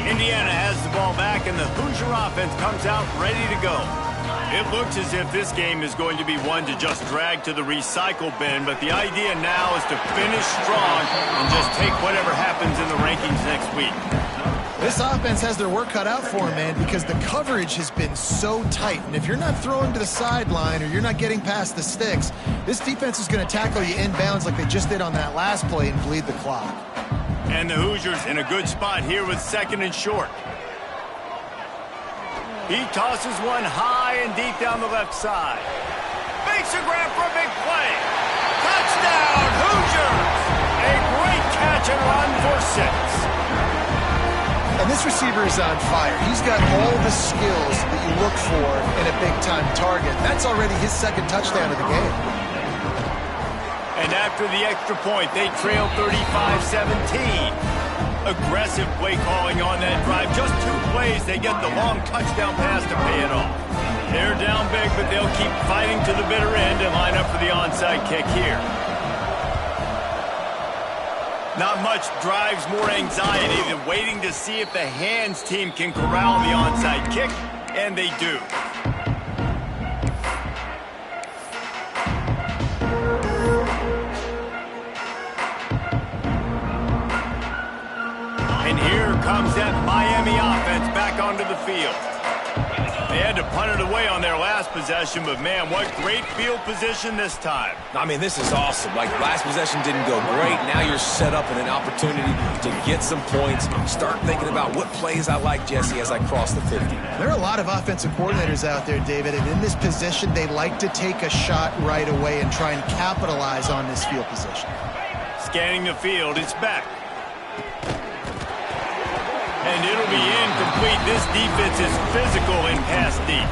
Speaker 1: Indiana has the ball back, and the Hoosier offense comes out ready to go. It looks as if this game is going to be one to just drag to the recycle bin, but the idea now is to finish strong and just take whatever happens in the rankings next week.
Speaker 2: This offense has their work cut out for them, man, because the coverage has been so tight. And if you're not throwing to the sideline or you're not getting past the sticks, this defense is going to tackle you inbounds like they just did on that last play and bleed the clock.
Speaker 1: And the Hoosiers in a good spot here with 2nd and short. He tosses one high and deep down the left side. Makes a grab for a big play. Touchdown, Hoosiers! A great catch and run for 6.
Speaker 2: And this receiver is on fire. He's got all the skills that you look for in a big-time target. That's already his 2nd touchdown of the game.
Speaker 1: And after the extra point, they trail 35-17. Aggressive play calling on that drive. Just 2 plays, they get the long touchdown pass to pay it off. They're down big, but they'll keep fighting to the bitter end and line up for the onside kick here. Not much drives more anxiety than waiting to see if the hands team can corral the onside kick, and they do. And here comes that Miami offense back onto the field. They had to punt it away on their last possession, but man, what great field position this time.
Speaker 3: I mean, this is awesome. Like, last possession didn't go great. Now you're set up in an opportunity to get some points. Start thinking about what plays I like, Jesse, as I cross the 50.
Speaker 2: There are a lot of offensive coordinators out there, David, and in this position, they like to take a shot right away and try and capitalize on this field position.
Speaker 1: Scanning the field, it's back. And it'll be incomplete. This defense is physical and pass deep.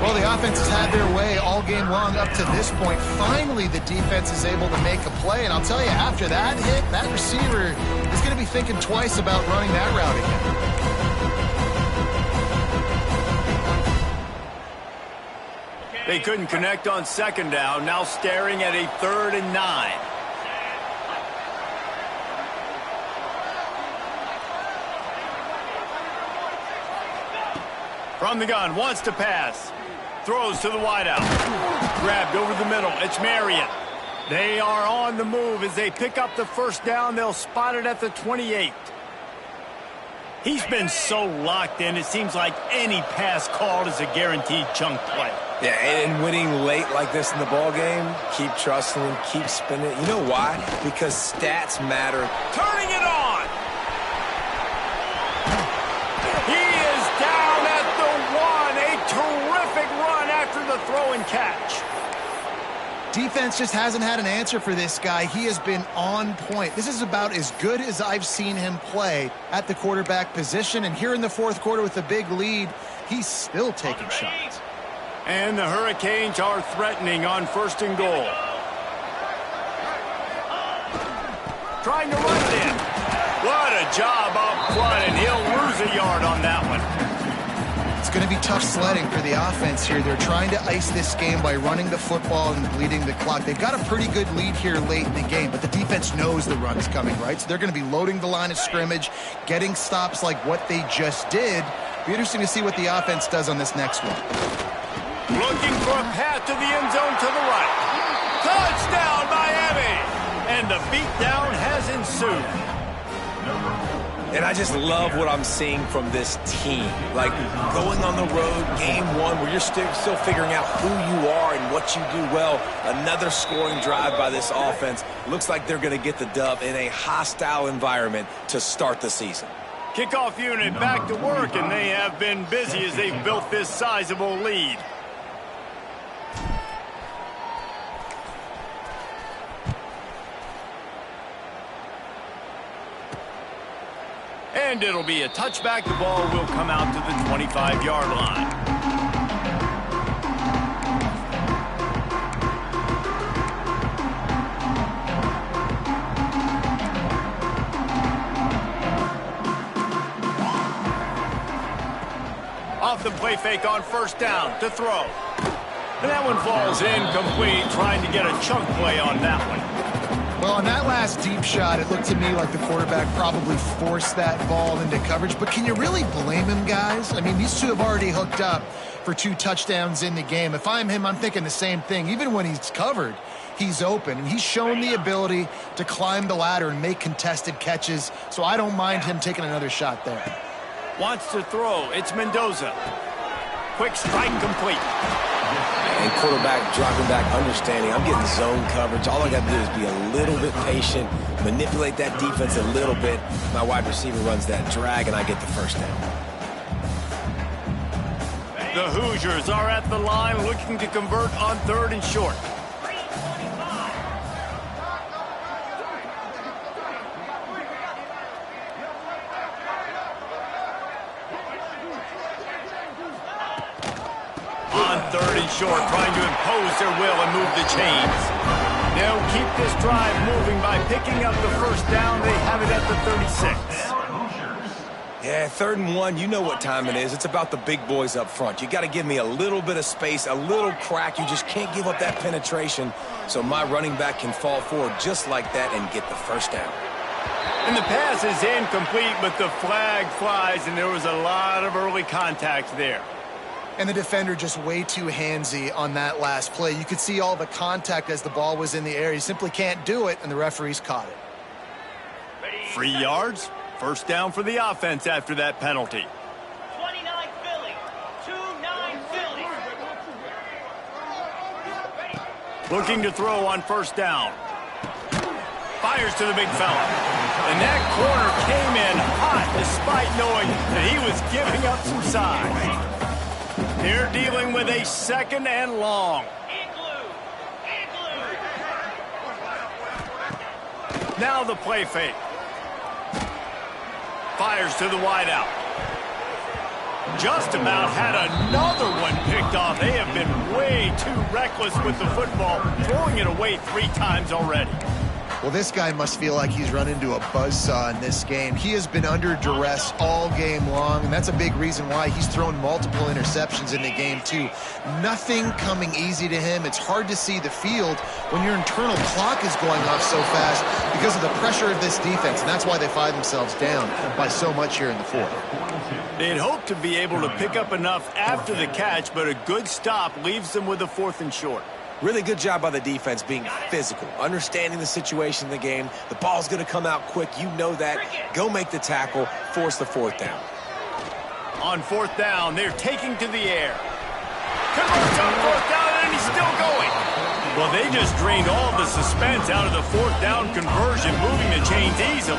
Speaker 2: Well, the offense has had their way all game long up to this point. Finally, the defense is able to make a play. And I'll tell you, after that hit, that receiver is going to be thinking twice about running that route again.
Speaker 1: They couldn't connect on 2nd down. Now staring at a 3rd and 9. From the gun, wants to pass. Throws to the wideout. Grabbed over the middle. It's Marion. They are on the move. As they pick up the 1st down, they'll spot it at the 28. He's been so locked in, it seems like any pass called is a guaranteed chunk play.
Speaker 3: Yeah, and winning late like this in the ball game, keep trusting him, keep spinning. You know why? Because stats matter.
Speaker 1: Turning it on! He is down at the 1. A terrific run after the throw and catch.
Speaker 2: Defense just hasn't had an answer for this guy. He has been on point. This is about as good as I've seen him play at the quarterback position. And here in the fourth quarter with a big lead, he's still taking shots.
Speaker 1: And the Hurricanes are threatening on 1st and goal. Trying to run it in. What a job up front, and he'll lose a yard on that one.
Speaker 2: It's going to be tough sledding for the offense here. They're trying to ice this game by running the football and bleeding the clock. They've got a pretty good lead here late in the game, but the defense knows the run's coming, right? So they're going to be loading the line of scrimmage, getting stops like what they just did. Be interesting to see what the offense does on this next one.
Speaker 1: Looking for a path to the end zone to the right. Touchdown, Miami! And the beatdown has ensued.
Speaker 3: And I just love what I'm seeing from this team. Like, going on the road, game one, where you're still figuring out who you are and what you do well. Another scoring drive by this offense. Looks like they're going to get the dub in a hostile environment to start the season.
Speaker 1: Kickoff unit back to work, and they have been busy as they've built this sizable lead. And it'll be a touchback. The ball will come out to the 25-yard line. Off the play fake on 1st down to throw. And that one falls incomplete, trying to get a chunk play on that one.
Speaker 2: Well, on that last deep shot, it looked to me like the quarterback probably forced that ball into coverage. But can you really blame him, guys? I mean, these two have already hooked up for 2 touchdowns in the game. If I'm him, I'm thinking the same thing. Even when he's covered, he's open. And he's shown the ability to climb the ladder and make contested catches. So I don't mind him taking another shot there.
Speaker 1: Wants to throw. It's Mendoza. Quick strike complete.
Speaker 3: And quarterback dropping back, understanding I'm getting zone coverage. All I got to do is be a little bit patient, manipulate that defense a little bit. My wide receiver runs that drag, and I get the 1st down.
Speaker 1: The Hoosiers are at the line looking to convert on 3rd and short. On 3rd and short, trying to impose their will and move the chains. They'll keep this drive moving by picking up the 1st down. They have it at the 36.
Speaker 3: Yeah, 3rd and 1, you know what time it is. It's about the big boys up front. You got to give me a little bit of space, a little crack. You just can't give up that penetration so my running back can fall forward just like that and get the 1st down.
Speaker 1: And the pass is incomplete, but the flag flies, and there was a lot of early contact there.
Speaker 2: And the defender just way too handsy on that last play. You could see all the contact as the ball was in the air. He simply can't do it, and the referees caught it.
Speaker 1: 3 yards. 1st down for the offense after that penalty.
Speaker 5: 29 Philly. 2-9 Philly.
Speaker 1: Looking to throw on 1st down. Fires to the big fella. And that corner came in hot despite knowing that he was giving up some size. They're dealing with a 2nd and long. Now the play fake. Fires to the wideout. Just about had another one picked off. They have been way too reckless with the football, throwing it away 3 times already.
Speaker 2: Well, this guy must feel like he's run into a buzzsaw in this game. He has been under duress all game long, and that's a big reason why he's thrown multiple interceptions in the game, too. Nothing coming easy to him. It's hard to see the field when your internal clock is going off so fast because of the pressure of this defense, and that's why they find themselves down by so much here in the 4th.
Speaker 1: They'd hoped to be able to pick up enough after the catch, but a good stop leaves them with a 4th and short.
Speaker 3: Really good job by the defense being physical, understanding the situation in the game. The ball's going to come out quick. You know that. Go make the tackle, force the fourth down.
Speaker 1: On fourth down, they're taking to the air. Converts on fourth down, and he's still going. Well, they just drained all the suspense out of the fourth down conversion, moving the chains easily.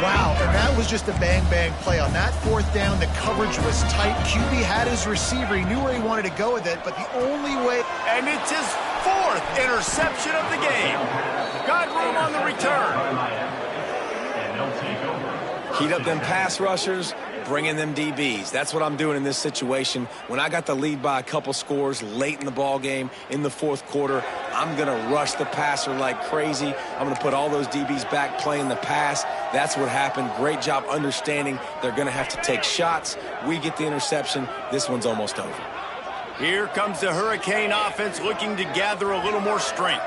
Speaker 2: Wow, and that was just a bang-bang play. On that fourth down, the coverage was tight. QB had his receiver. He knew where he wanted to go with it, but the only way...
Speaker 1: And it's his fourth interception of the game. Got room on the return.
Speaker 3: Heat up them pass rushers, bring in them DBs. That's what I'm doing in this situation. When I got the lead by a couple scores late in the ball game, in the fourth quarter, I'm going to rush the passer like crazy. I'm going to put all those DBs back playing the pass. That's what happened. Great job understanding they're going to have to take shots. We get the interception. This one's almost over.
Speaker 1: Here comes the Hurricane offense looking to gather a little more strength.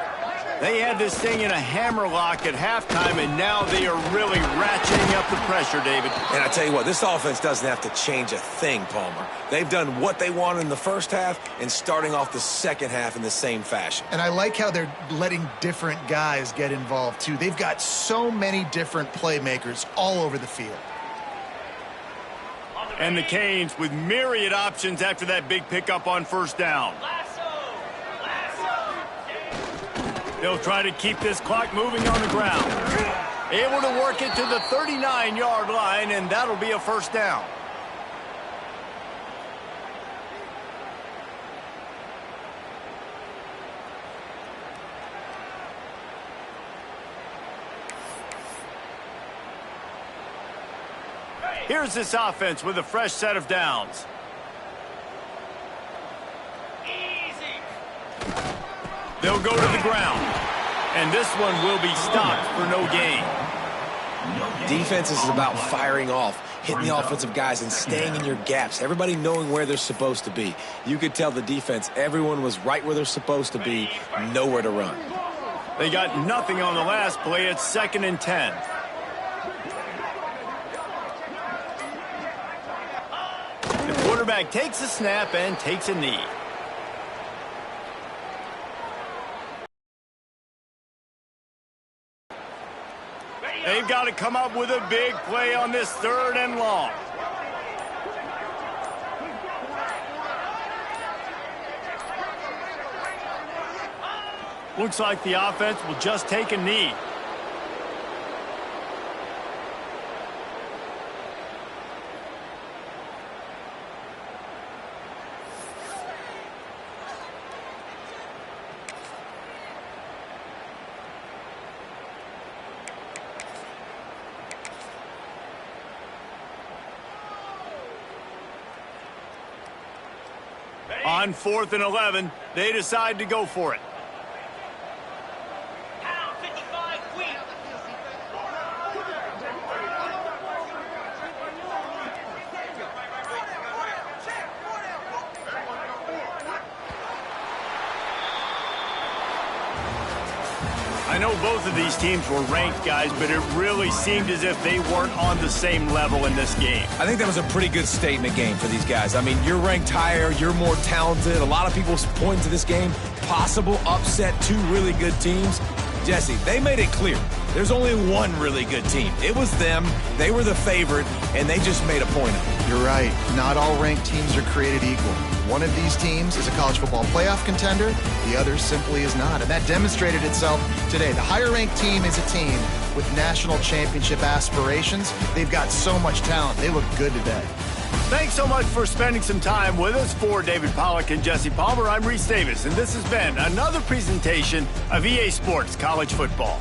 Speaker 1: They had this thing in a hammerlock at halftime, and now they are really ratcheting up the pressure, David.
Speaker 3: And I tell you what, this offense doesn't have to change a thing, Palmer. They've done what they wanted in the first half and starting off the second half in the same fashion.
Speaker 2: And I like how they're letting different guys get involved, too. They've got so many different playmakers all over the field.
Speaker 1: And the Canes with myriad options after that big pickup on first down. They'll try to keep this clock moving on the ground. Able to work it to the 39-yard line, and that'll be a first down. Here's this offense with a fresh set of downs. They'll go to the ground, and this one will be stopped for no gain.
Speaker 3: Defense is about firing off, hitting the offensive guys and staying in your gaps, everybody knowing where they're supposed to be. You could tell the defense, everyone was right where they're supposed to be, nowhere to run.
Speaker 1: They got nothing on the last play. It's 2nd and 10. The quarterback takes a snap and takes a knee. They've got to come up with a big play on this 3rd and long. Looks like the offense will just take a knee. On 4th and 11, they decide to go for it. I know both of these teams were ranked, guys, but it really seemed as if they weren't on the same level in this game.
Speaker 3: I think that was a pretty good statement game for these guys. I mean, you're ranked higher, you're more talented. A lot of people point to this game, possible upset, 2 really good teams. Jesse, they made it clear. There's only one really good team. It was them. They were the favorite, and they just made a point of it.
Speaker 2: You're right. Not all ranked teams are created equal. One of these teams is a college football playoff contender. The other simply is not. And that demonstrated itself today. The higher-ranked team is a team with national championship aspirations. They've got so much talent. They look good today.
Speaker 1: Thanks so much for spending some time with us. For David Pollack and Jesse Palmer, I'm Reese Davis, and this has been another presentation of EA Sports College Football.